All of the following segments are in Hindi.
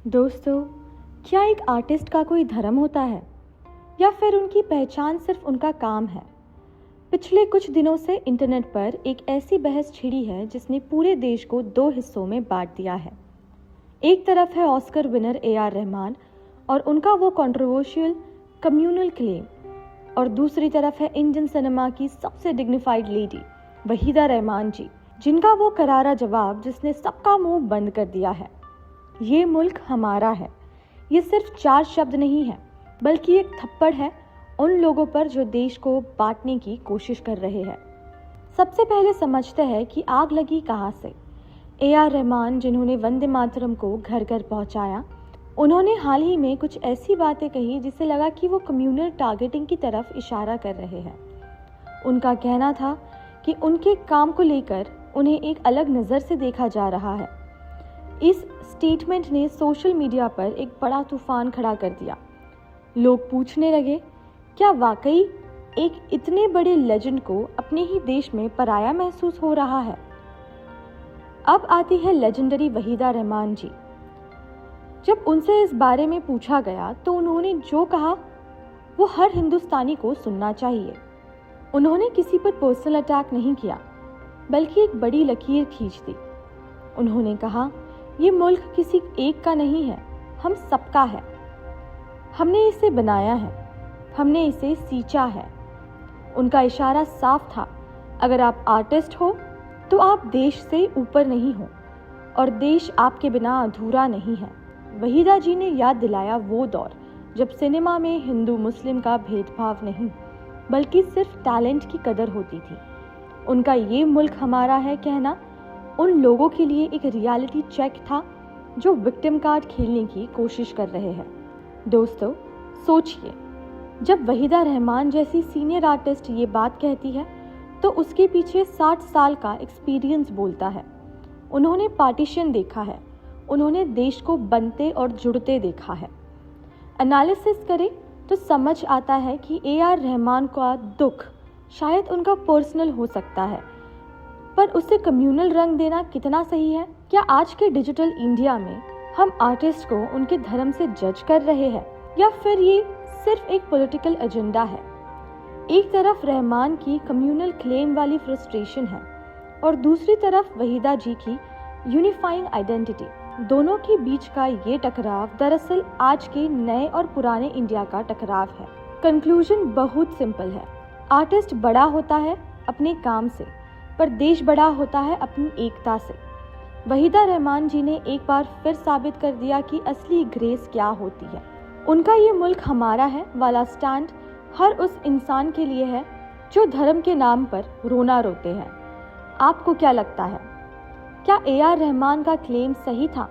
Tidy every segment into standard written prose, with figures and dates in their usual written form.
दोस्तों, क्या एक आर्टिस्ट का कोई धर्म होता है या फिर उनकी पहचान सिर्फ उनका काम है? पिछले कुछ दिनों से इंटरनेट पर एक ऐसी बहस छिड़ी है जिसने पूरे देश को दो हिस्सों में बांट दिया है। एक तरफ है ऑस्कर विनर AR रहमान और उनका वो कंट्रोवर्शियल कम्युनल क्लेम, और दूसरी तरफ है इंडियन सिनेमा की सबसे डिग्निफाइड लेडी वहीदा रहमान जी, जिनका वो करारा जवाब जिसने सबका मुंह बंद कर दिया है। ये मुल्क हमारा है, ये सिर्फ 4 शब्द नहीं है, बल्कि एक थप्पड़ है उन लोगों पर जो देश को बांटने की कोशिश कर रहे हैं। सबसे पहले समझते हैं कि आग लगी कहाँ से। AR रहमान, जिन्होंने वंदे मातरम को घर घर पहुंचाया, उन्होंने हाल ही में कुछ ऐसी बातें कही जिससे लगा कि वो कम्युनल टारगेटिंग की तरफ इशारा कर रहे हैं। उनका कहना था कि उनके काम को लेकर उन्हें एक अलग नज़र से देखा जा रहा है। इस स्टेटमेंट ने सोशल मीडिया पर एक बड़ा तूफान खड़ा कर दिया। लोग पूछने लगे, क्या वाकई एक इतने बड़े लेजेंड को अपने ही देश में पराया महसूस हो रहा है? अब आती है लेजेंडरी वहीदा रहमान जी। जब उनसे इस बारे में पूछा गया तो उन्होंने जो कहा वो हर हिंदुस्तानी को सुनना चाहिए। उन्होंने किसी पर पर्सनल अटैक नहीं किया, बल्कि एक बड़ी लकीर खींच दी। उन्होंने कहा, ये मुल्क किसी एक का नहीं है, हम सबका है। हमने इसे बनाया है, हमने इसे सींचा है। उनका इशारा साफ था, अगर आप आर्टिस्ट हो तो आप देश से ऊपर नहीं हो और देश आपके बिना अधूरा नहीं है। वहीदा जी ने याद दिलाया वो दौर जब सिनेमा में हिंदू मुस्लिम का भेदभाव नहीं, बल्कि सिर्फ टैलेंट की कदर होती थी। उनका ये मुल्क हमारा है कहना उन लोगों के लिए एक रियलिटी चेक था जो विक्टिम कार्ड खेलने की कोशिश कर रहे हैं। दोस्तों, सोचिए, जब वहीदा रहमान जैसी सीनियर आर्टिस्ट ये बात कहती है तो उसके पीछे 60 साल का एक्सपीरियंस बोलता है। उन्होंने पार्टीशन देखा है, उन्होंने देश को बनते और जुड़ते देखा है। एनालिसिस करें तो समझ आता है कि AR रहमान का दुख शायद उनका पर्सनल हो सकता है, पर उसे कम्युनल रंग देना कितना सही है? क्या आज के डिजिटल इंडिया में हम आर्टिस्ट को उनके धर्म से जज कर रहे हैं, या फिर ये सिर्फ एक पॉलिटिकल एजेंडा है? एक तरफ रहमान की कम्युनल क्लेम वाली फ्रस्ट्रेशन है और दूसरी तरफ वहीदा जी की यूनिफाइंग आइडेंटिटी। दोनों के बीच का ये टकराव दरअसल आज के नए और पुराने इंडिया का टकराव है। कंक्लूजन बहुत सिंपल है, आर्टिस्ट बड़ा होता है अपने काम से, पर देश बड़ा होता है अपनी एकता से। वहीदा रहमान जी ने एक बार फिर साबित कर दिया कि असली ग्रेस क्या होती है। उनका ये मुल्क हमारा है वाला स्टैंड हर उस इंसान के लिए है जो धर्म के नाम पर रोना रोते हैं। आपको क्या लगता है, क्या AR रहमान का क्लेम सही था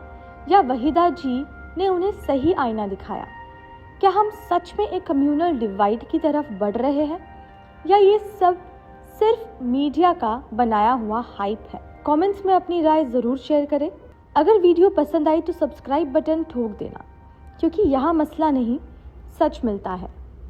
या वहीदा जी ने उन्हें सही आईना दिखाया? क्या हम सच में एक कम्युनल डिवाइड की तरफ बढ़ रहे हैं, या ये सब सिर्फ मीडिया का बनाया हुआ हाइप है? कमेंट्स में अपनी राय ज़रूर शेयर करें। अगर वीडियो पसंद आई तो सब्सक्राइब बटन ठोक देना, क्योंकि यहाँ मसला नहीं, सच मिलता है।